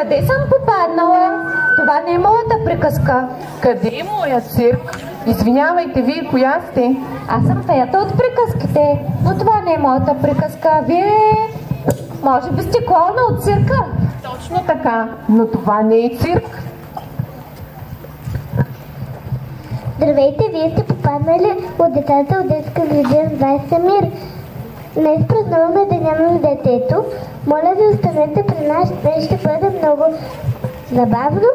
Къде съм попаднала? Това не е моята приказка. Къде е моят цирк? Извинявайте, вие коя сте? Аз съм феята от приказките, но това не е моята приказка. Вие може би сте клоуна от цирка? Точно така, но това не е цирк. Здравейте, вие сте попаднали от децата от детска градина в Самир. Днес празнуваме Деня на детето. Моля ви, останете при нас, днес ще бъде много забавно.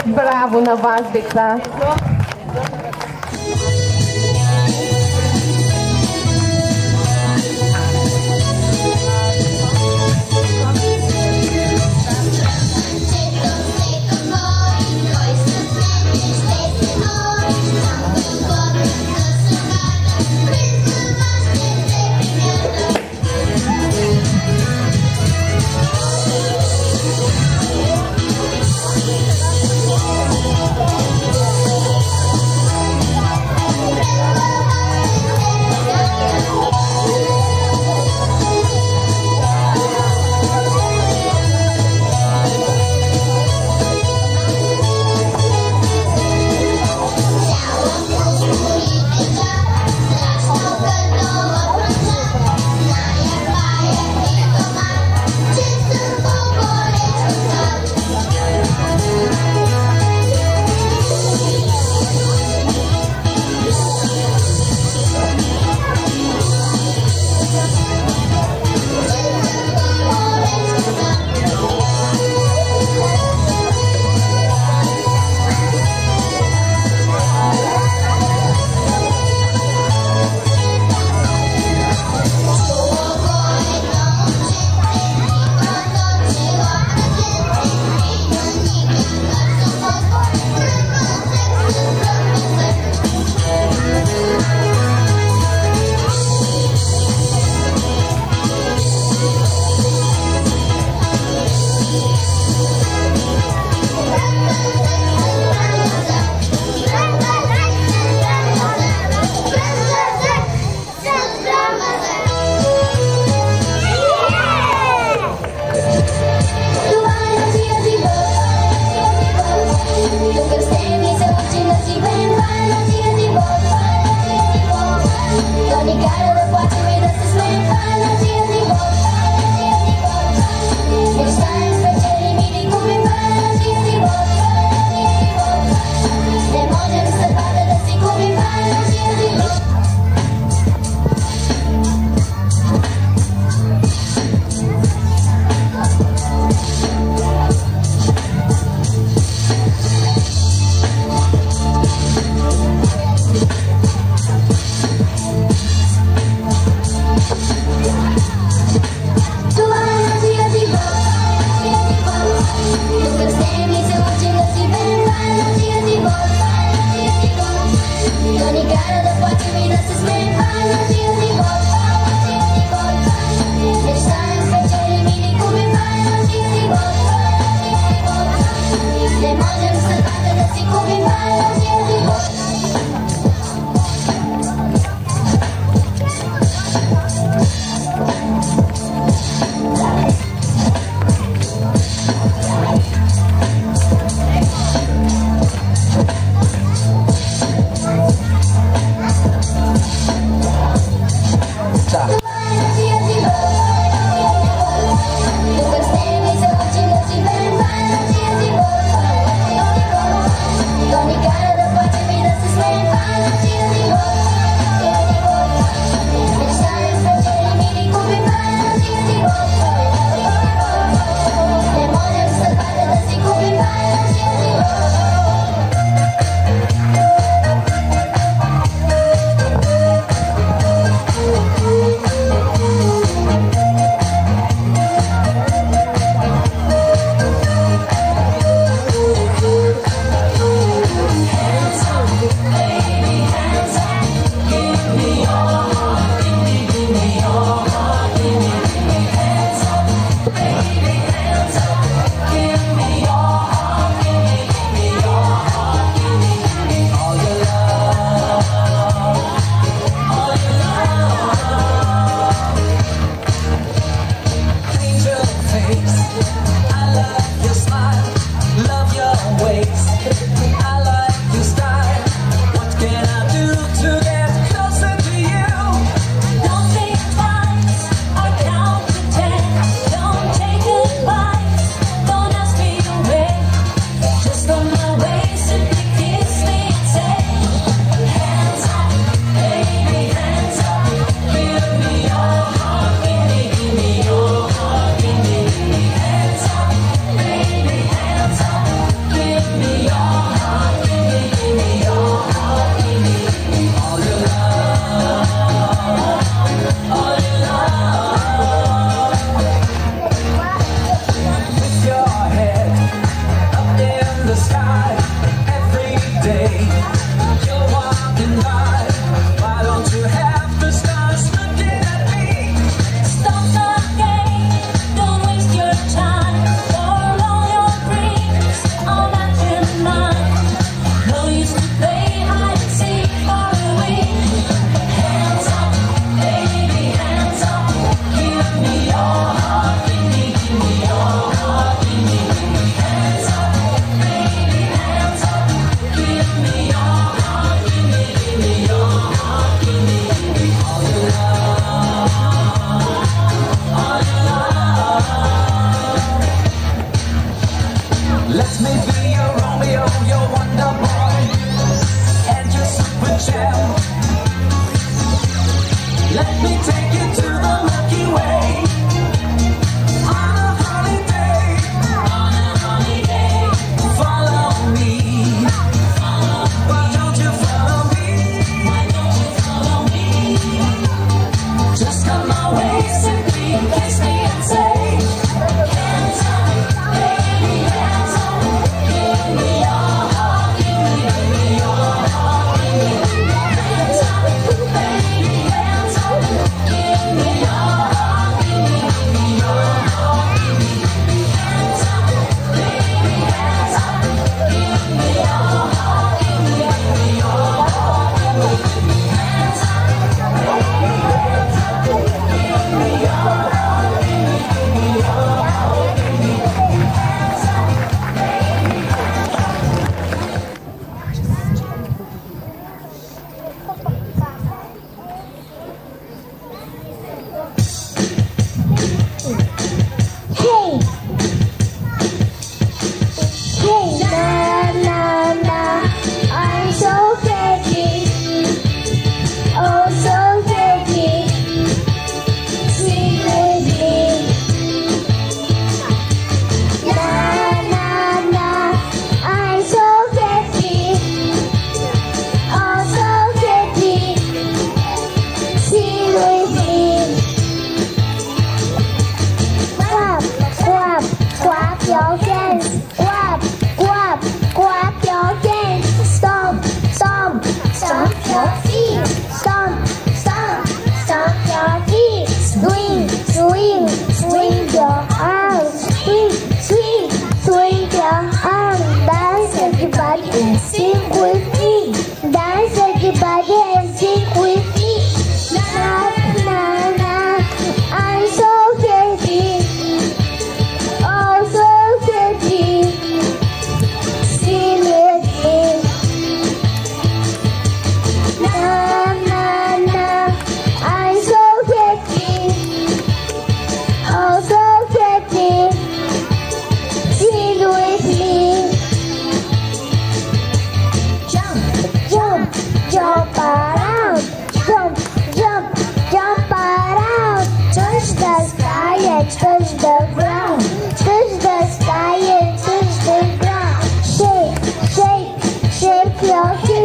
Браво на вас, деца!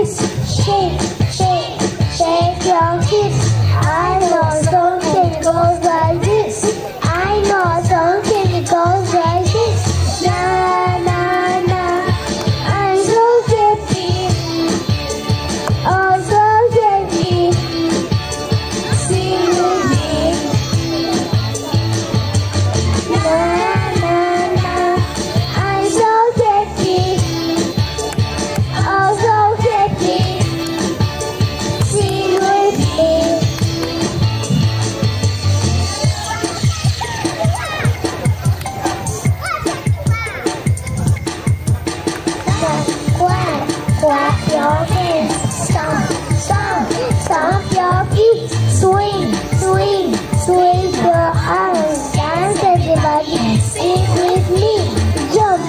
hips, shake, shake, shake your hips. I know something goes like this. I know something goes like this. Na na na, I'm so happy, oh so happy. Sing with me. Na na na, I'm so happy, oh so happy. Sing with me. Clap your hands, stomp, stomp, stomp your feet, swing, swing, swing your arms, dance everybody, sing with me, jump,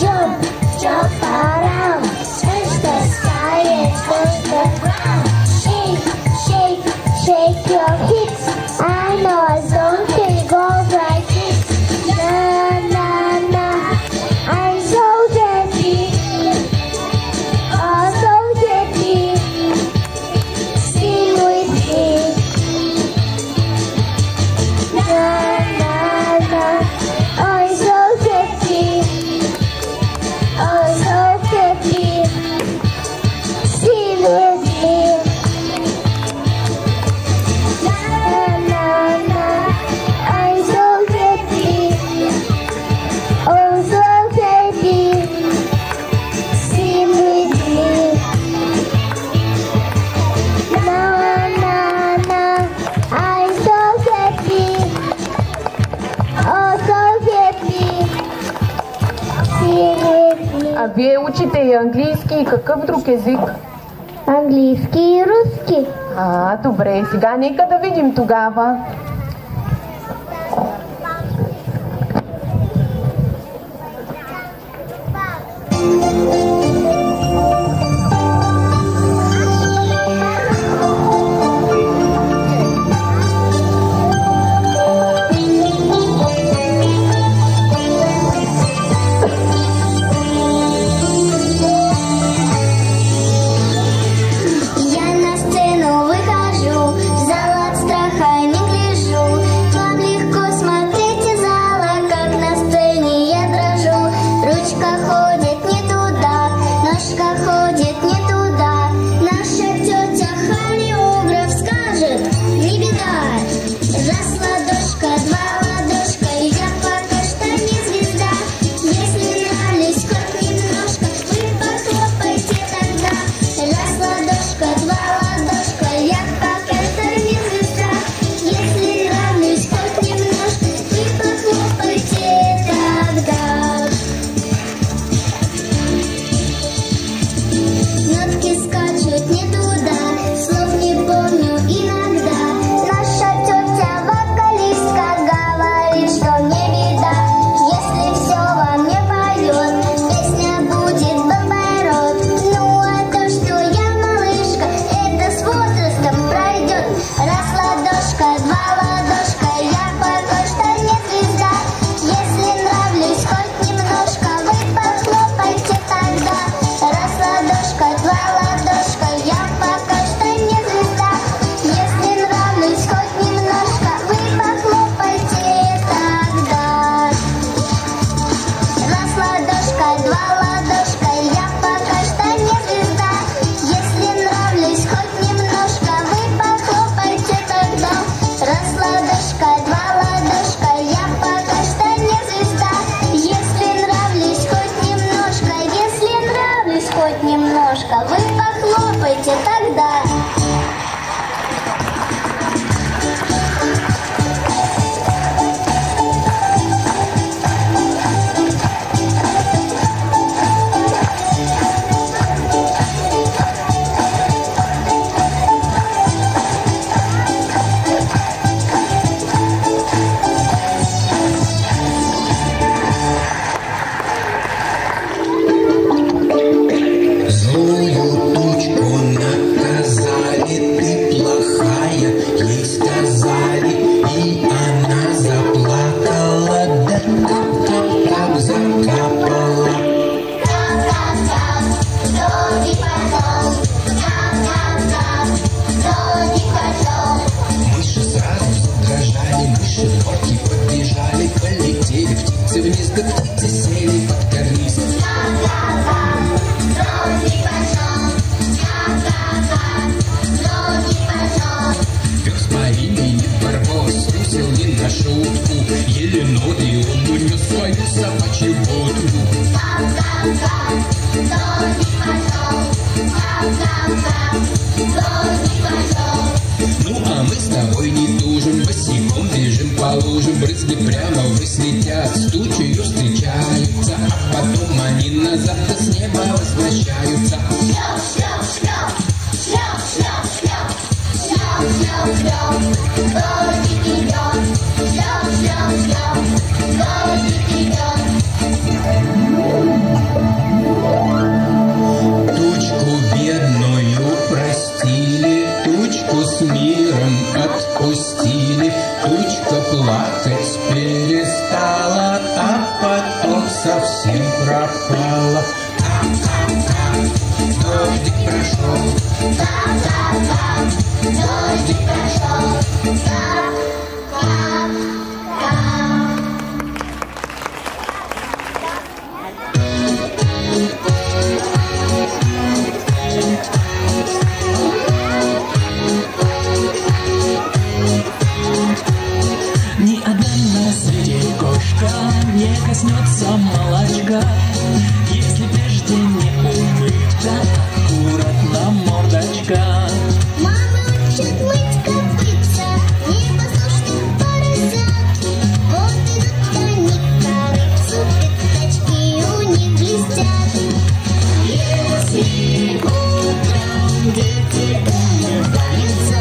jump, jump around, touch the sky and touch the ground, shake, shake, shake your hips. I know something goes like this. Na na na, I'm so happy. Oh, so happy. Sing with me. Na na na. I'm so happy. Oh, so happy. Sing with me. Na na na. I'm so happy. Oh, so happy. Sing with me. Na na na, I'm so happy, oh so happy. Sing with me. А вие учите и английски и какъв друг език? Английски и руски. Добре, сега нека да видим тогава. Я на сцену выхожу, в зал от страха не гляжу. Вам легко смотреть из зала, как на сцене я дрожу. Ручка ходит не туда, ножка ходит не туда. Наша тетя хореограф скажет, не беда. Раз ладошка, два ладошка, я пока что не звезда. Если нравлюсь хоть немножко, вы похлопайте тогда. Раз ладошка, два ладошка, я пока что не звезда. Если нравлюсь хоть немножко, вы похлопайте тогда. Нотки скачут не туда, слов не помню иногда. Наша тетя вокалистка говорит, что не беда. Если все вам не поет, песня будет бомбород. Ну а то, что я малышка, это с возрастом пройдет. Раз ладошка, два ладошка, я пока что не звезда. Если нравлюсь хоть немножко, вы похлопайте тогда. Раз ладошка, два ладошка, я пока что не звезда. Если нравлюсь хоть немножко, вы похлопайте тогда. Раз ладошка, два ладошка, я пока что не звезда. Если нравлюсь хоть немножко, вы похлопайте тогда. Раз ладошка, два ладошка, я пока что не звезда. Если нравлюсь хоть немножко, если нравлюсь хоть немножко, вы похлопайте тогда. Злую тучку наказал. Пес по имени Барбос трусил не на шутку, еле ноги он унес свою собачью будку. Ну а мы с тобой не тужим, босиком бежим по лужам, брызги прямо ввысь летят, с тучею встречаются, а потом они назад с неба возвращаются. Тучку бедную простили, тучку с миром отпустили, тучка плакать перестала, а потом совсем пропала. Дождик прошел, дождик прошел, Ни одна на свете кошка не коснется молочка, если прежде не умыта аккуратно мордочка. Мама учит мыть копытца непослушных поросят. Вот идут они к корыцу, пятачки у них блестят. Если утром дети умываются,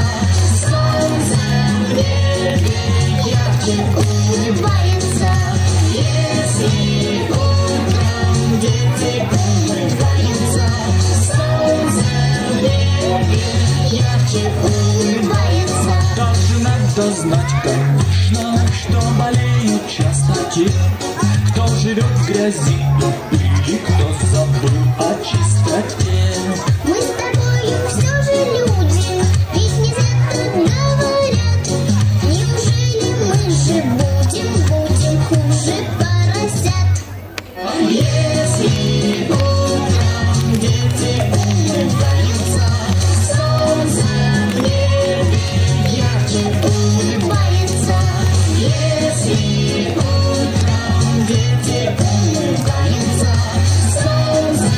солнце в небе ярче улыбается. Если утром дети умываются, солнце в небе ярче улыбается. Также надо знать, конечно, что болеют часто те, кто живет в грязи и пыли, кто забыл о чистоте. Мы с тобою все же люди, ведь не зря так говорят. Неужели мы же будем хуже поросят? Если утром дети умываются, солнце в небе ярче улыбается. Если утром дети умываются, солнце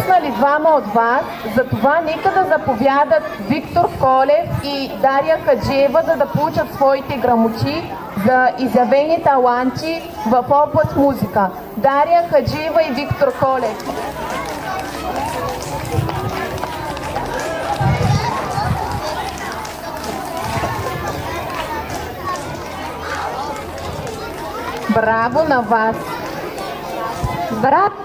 пропуснали двама от вас, затова нека да заповядат Виктор Колев и Дария Хаджиева, за да получат своите грамоти за изявени таланти в област музика. Дария Хаджиева и Виктор Колев. Браво на вас! Браво!